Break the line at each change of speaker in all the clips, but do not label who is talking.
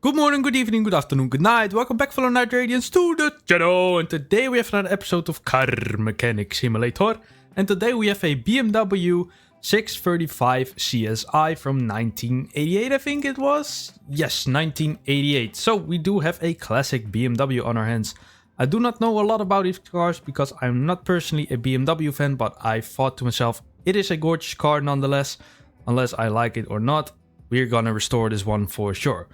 Good morning, good evening, good afternoon, good night. Welcome back, fellow Night Radiants, to the channel. And today we have another episode of Car Mechanic Simulator. And today we have a BMW 635 CSI from 1988, I think it was. Yes, 1988. So we do have a classic BMW on our hands. I do not know a lot about these cars because I'm not personally a BMW fan, but I thought to myself, it is a gorgeous car nonetheless. Unless I like it or not, we're gonna restore this one for sure.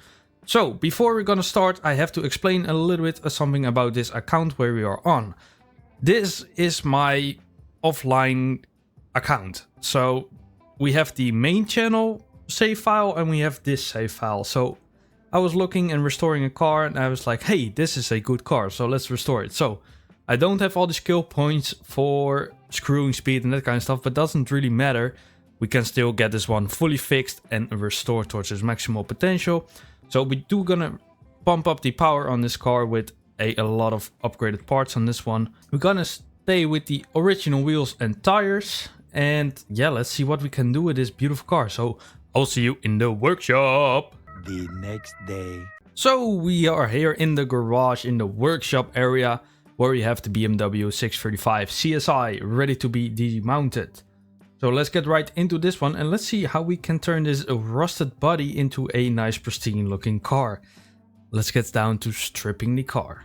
So, before we're gonna start, I have to explain a little bit something about this account where we are on. This is my offline account. So, we have the main channel save file and we have this save file. So, I was looking and restoring a car and I was like, hey, this is a good car, so let's restore it. So, I don't have all the skill points for screwing speed and that kind of stuff, but doesn't really matter. We can still get this one fully fixed and restore towards its maximal potential. So we do gonna pump up the power on this car with a lot of upgraded parts on this one. We're gonna stay with the original wheels and tires. And yeah, let's see what we can do with this beautiful car. So I'll see you in the workshop.
The next day.
So we are here in the garage in the workshop area where we have the BMW 635 CSI ready to be demounted. So let's get right into this one and let's see how we can turn this rusted body into a nice pristine looking car. Let's get down to stripping the car.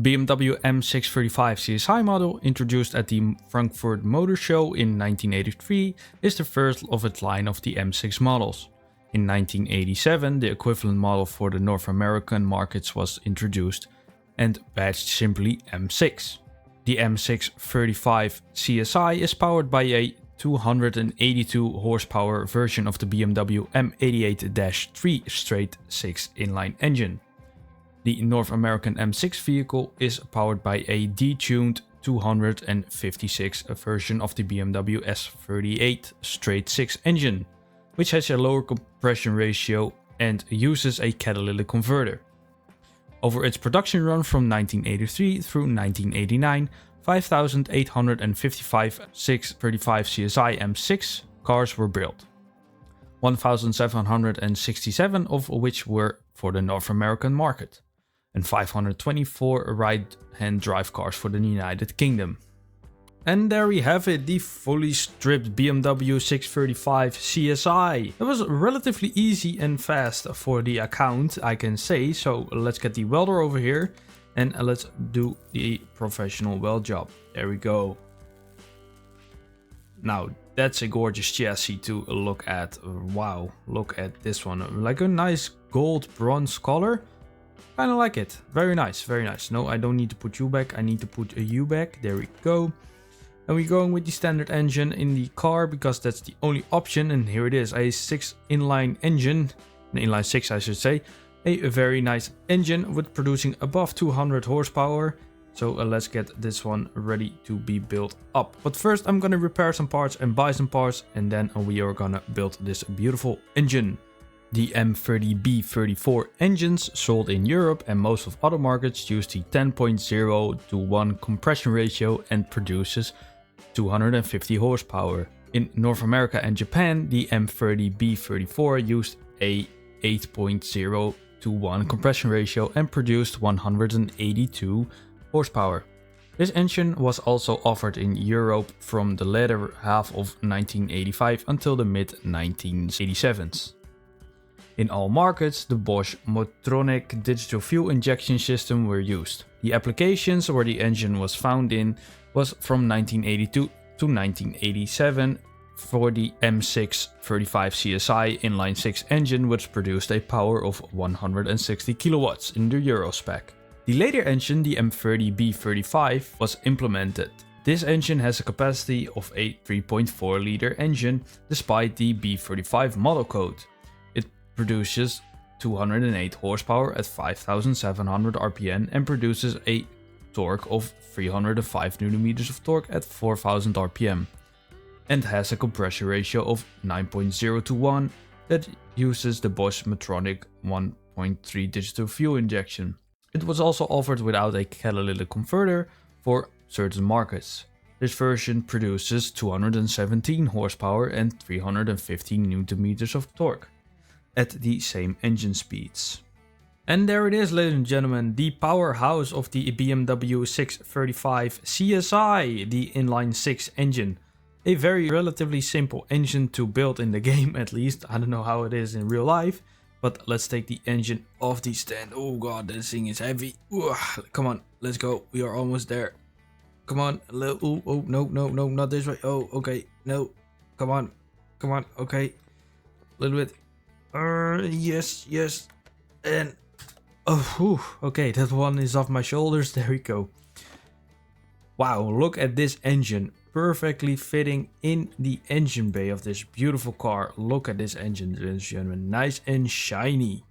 BMW M635 CSI model, introduced at the Frankfurt Motor Show in 1983, is the first of its line of the M6 models. In 1987, the equivalent model for the North American markets was introduced and badged simply M6. The M635 CSI is powered by a 282 horsepower version of the BMW M88-3 straight-six inline engine. The North American M6 vehicle is powered by a detuned 256 version of the BMW S38 straight-six engine, which has a lower compression ratio and uses a catalytic converter. Over its production run from 1983 through 1989, 5,855 635 CSI M6 cars were built, 1,767 of which were for the North American market, and 524 right-hand drive cars for the United Kingdom. And there we have it, the fully stripped BMW 635 CSI. It was relatively easy and fast for the account, I can say. So let's get the welder over here and let's do the professional weld job. There we go. Now that's a gorgeous chassis to look at. Wow, look at this one. Like a nice gold bronze color. Kind of like it. Very nice, very nice. No, I don't need to put you back. I need to put you back. There we go. And we're going with the standard engine in the car because that's the only option. And here it is, a 6 inline engine, an inline 6 I should say. A very nice engine with producing above 200 horsepower. So let's get this one ready to be built up. But first I'm gonna repair some parts and buy some parts, and then we are gonna build this beautiful engine. The M30B34 engines sold in Europe and most of other markets use the 10.0 to 1 compression ratio and produces 250 horsepower. In North America and Japan, the M30B34 used a 8.0 to 1 compression ratio and produced 182 horsepower. This engine was also offered in Europe from the latter half of 1985 until the mid-1987s. In all markets, the Bosch Motronic digital fuel injection system were used. The applications where the engine was found in was from 1982 to 1987 for the M635 CSI inline-six engine, which produced a power of 160 kilowatts in the Euro spec. The later engine, the M30B35, was implemented. This engine has a capacity of a 3.4 liter engine despite the B35 model code. It produces 208 horsepower at 5,700 RPM and produces a torque of 305 Nm of torque at 4,000 RPM. And has a compression ratio of 9.0 to 1 that uses the Bosch Motronic 1.3 digital fuel injection. It was also offered without a catalytic converter for certain markets. This version produces 217 horsepower and 315 Nm of torque at the same engine speeds. And there it is, ladies and gentlemen, the powerhouse of the BMW 635 CSI, the inline-six engine. A very relatively simple engine to build in the game, at least. I don't know how it is in real life, but let's take the engine off the stand. Oh god, this thing is heavy. Ugh, come on, let's go. We are almost there. Come on, oh, no, not this way. Oh, okay, no, come on, okay, a little bit. Yes, and okay, that one is off my shoulders. There we go. Wow, look at this engine, perfectly fitting in the engine bay of this beautiful car. Look at this engine, ladies and gentlemen, nice and shiny.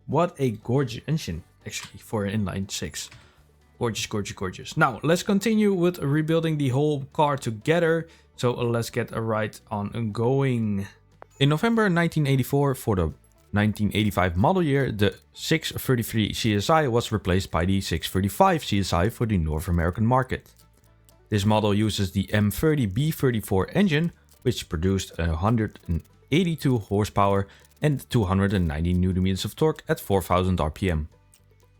What a gorgeous engine, actually, for an inline-six. Gorgeous. Now, let's continue with rebuilding the whole car together. So let's get a right on going. In November 1984, for the 1985 model year, the 633 CSI was replaced by the 635 CSI for the North American market. This model uses the M30B34 engine, which produced 182 horsepower and 290 Nm of torque at 4000 RPM.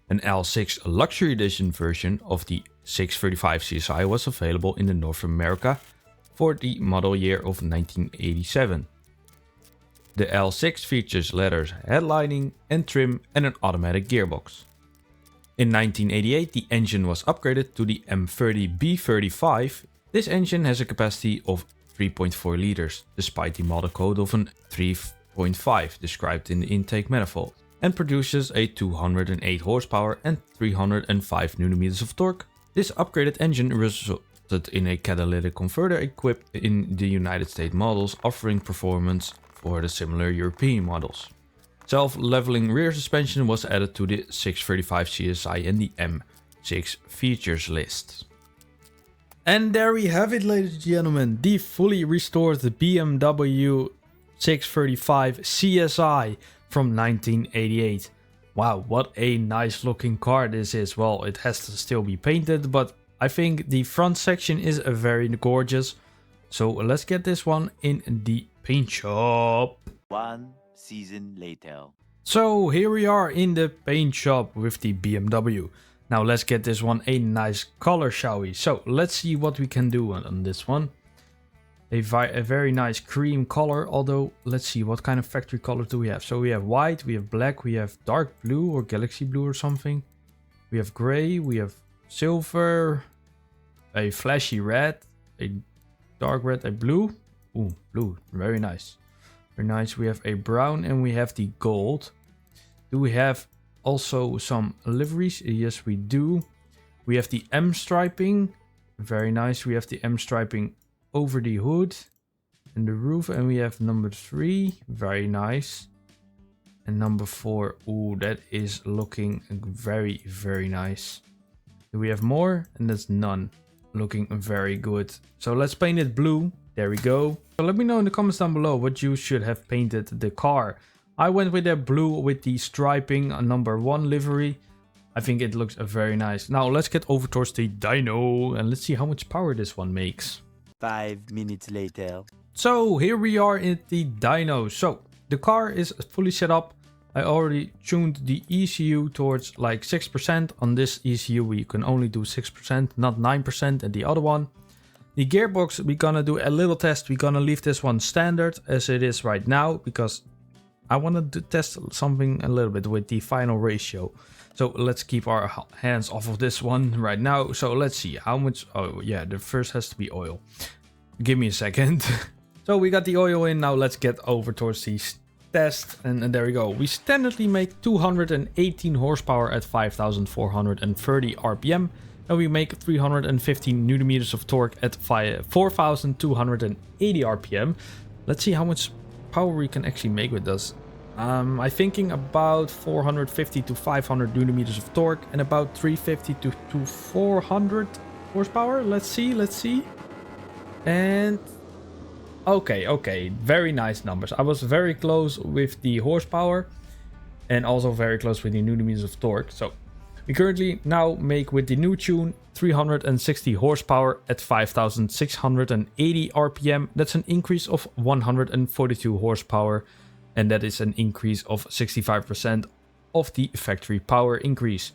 An L6 Luxury Edition version of the 635 CSI was available in North America for the model year of 1987. The L6 features leather headlining and trim and an automatic gearbox. In 1988, the engine was upgraded to the M30B35. This engine has a capacity of 3.4 liters, despite the model code of an 3.5 described in the intake manifold, and produces a 208 horsepower and 305 Nm of torque. This upgraded engine resulted in a catalytic converter equipped in the United States models, offering performance for the similar European models. Self-leveling rear suspension was added to the 635 CSI in the M6 features list. And there we have it, ladies and gentlemen, the fully restored BMW 635 CSI from 1988. Wow, what a nice looking car this is. Well, it has to still be painted, but I think the front section is very gorgeous. So let's get this one in the paint shop.
One season later.
So here we are in the paint shop with the BMW. Now let's get this one a nice color, shall we? So let's see what we can do on this one. A very nice cream color, although let's see what kind of factory color do we have. So we have white, we have black, we have dark blue or galaxy blue or something. We have gray, we have silver, a flashy red, a dark red, a blue. Ooh, blue, very nice. Very nice. We have a brown and we have the gold. Do we have also some liveries? Yes, we do. We have the M striping. Very nice. We have the M striping over the hood and the roof. And we have number 3. Very nice. And number 4. Ooh, that is looking very nice. Do we have more? And that's none. Looking very good. So let's paint it blue. There we go. So let me know in the comments down below what you should have painted the car. I went with the blue with the striping number 1 livery. I think it looks very nice. Now let's get over towards the dyno and let's see how much power this one makes.
5 minutes later.
So here we are in the dyno. So the car is fully set up. I already tuned the ECU towards like 6%. On this ECU we can only do 6%, not 9% and the other one. The gearbox, we're gonna do a little test. We're gonna leave this one standard as it is right now because I want to test something a little bit with the final ratio. So let's keep our hands off of this one right now. So let's see how much. Oh yeah, the first has to be oil. Give me a second. So we got the oil in. Now let's get over towards the test. And there we go. We standardly make 218 horsepower at 5,430 RPM. And we make 315 Nm of torque at 4,280 RPM. Let's see how much power we can actually make with this. I'm thinking about 450 to 500 Nm of torque and about 350 to 400 horsepower. Let's see. And okay, very nice numbers. I was very close with the horsepower and also very close with the Nm of torque. So we currently now make with the new tune 360 horsepower at 5,680 RPM. That's an increase of 142 horsepower and that is an increase of 65% of the factory power increase.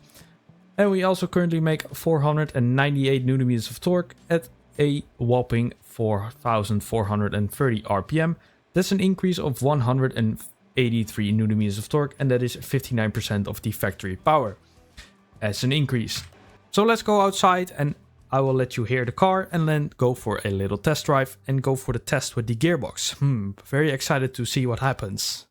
And we also currently make 498 Nm of torque at a whopping 4,430 RPM. That's an increase of 183 Nm of torque, and that is 59% of the factory power as an increase. So let's go outside and I will let you hear the car and then go for a little test drive and go for the test with the gearbox. Very excited to see what happens.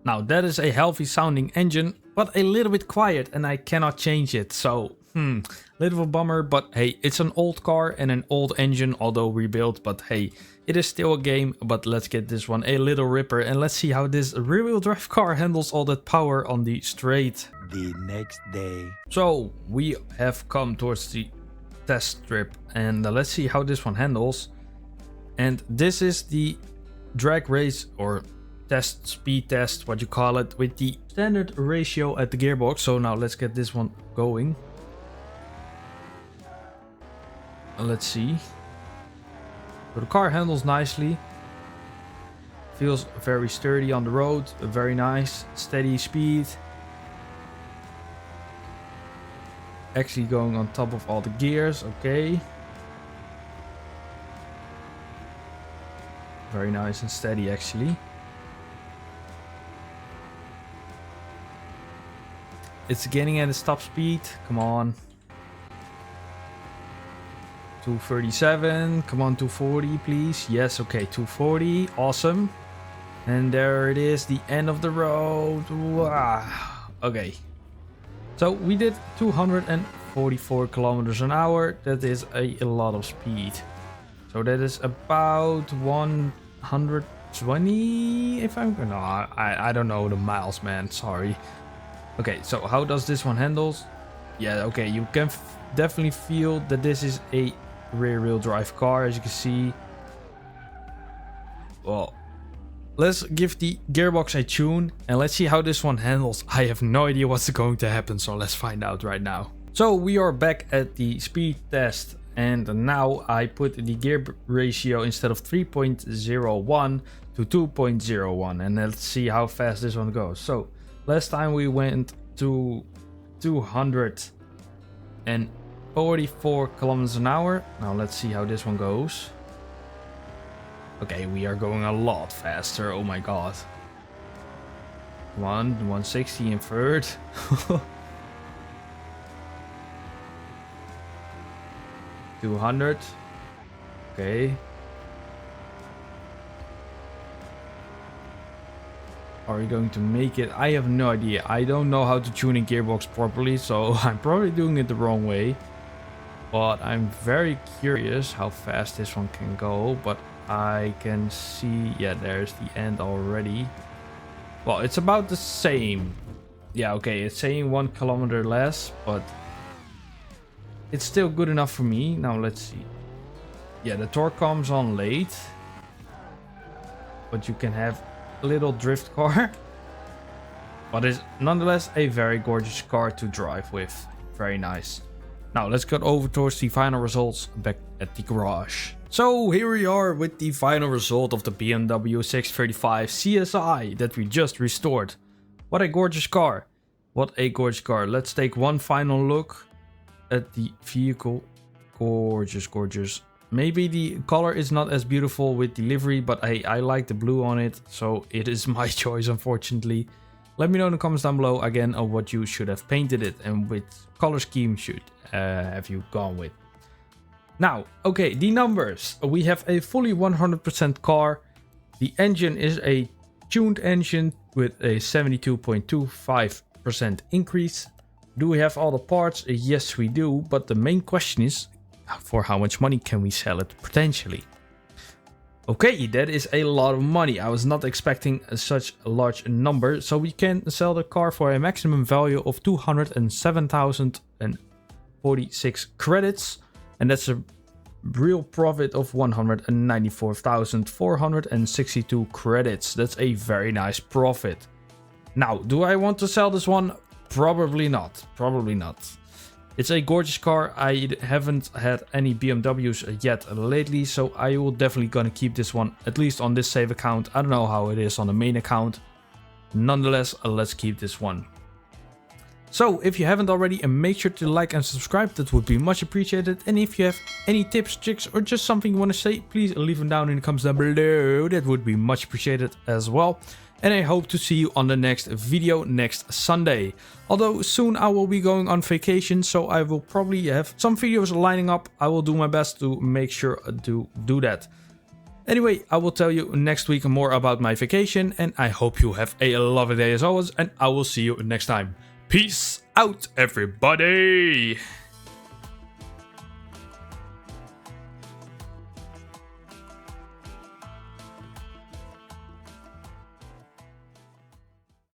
Now that is a healthy sounding engine, but a little bit quiet and I cannot change it. So, little of a bummer, but hey, it's an old car and an old engine, although rebuilt, but hey, it is still a game. But let's get this one a little ripper and let's see how this rear-wheel drive car handles all that power on the straight.
The next day.
So we have come towards the test strip and let's see how this one handles. And this is the drag race or test, speed test, what you call it, with the standard ratio at the gearbox. So now let's get this one going. Let's see. So the car handles nicely. Feels very sturdy on the road. Very nice. Steady speed. Actually going on top of all the gears. Okay. Very nice and steady actually. It's getting at its top speed. Come on. 237. Come on, 240, please. Yes, okay, 240. Awesome. And there it is, the end of the road. Wow. Okay. So we did 244 kilometers an hour. That is a lot of speed. So that is about 120, if I'm... No, I don't know the miles, man. Sorry. Okay, so how does this one handles? Yeah, okay, you can definitely feel that this is a rear-wheel drive car, as you can see. Well, let's give the gearbox a tune and let's see how this one handles. I have no idea what's going to happen, so let's find out right now. So we are back at the speed test and now I put the gear ratio instead of 3.01 to 2.01 and let's see how fast this one goes. So last time we went to 244 kilometers an hour. Now let's see how this one goes. Okay, we are going a lot faster. Oh my god. 160 in third. 200. Okay. Are we going to make it? I have no idea. I don't know how to tune a gearbox properly, so I'm probably doing it the wrong way. But I'm very curious how fast this one can go. But I can see, yeah, there's the end already. Well, it's about the same. Yeah, okay, it's saying 1 kilometer less, but it's still good enough for me. Now let's see. Yeah, the torque comes on late, but you can have little drift car, but it's nonetheless a very gorgeous car to drive with. Very nice. Now let's get over towards the final results back at the garage. So here we are with the final result of the BMW 635 CSI that we just restored. What a gorgeous car. What a gorgeous car. Let's take one final look at the vehicle. Gorgeous, gorgeous. Maybe the color is not as beautiful with delivery, but I like the blue on it, so it is my choice, unfortunately. Let me know in the comments down below again of what you should have painted it and which color scheme should have you gone with. Now, okay, the numbers. We have a fully 100% car. The engine is a tuned engine with a 72.25% increase. Do we have all the parts? Yes, we do. But the main question is, for how much money can we sell it potentially? Okay, that is a lot of money. I was not expecting such a large number. So we can sell the car for a maximum value of 207,046 credits. And that's a real profit of 194,462 credits. That's a very nice profit. Now, do I want to sell this one? Probably not. Probably not. It's a gorgeous car. I haven't had any BMWs yet lately, so I will definitely gonna keep this one, at least on this save account. I don't know how it is on the main account. Nonetheless, let's keep this one. So, if you haven't already, make sure to like and subscribe. That would be much appreciated. And if you have any tips, tricks, or just something you want to say, please leave them down in the comments down below. That would be much appreciated as well. And I hope to see you on the next video next Sunday. Although soon I will be going on vacation, so I will probably have some videos lining up. I will do my best to make sure to do that. Anyway, I will tell you next week more about my vacation. And I hope you have a lovely day as always. And I will see you next time. Peace out, everybody!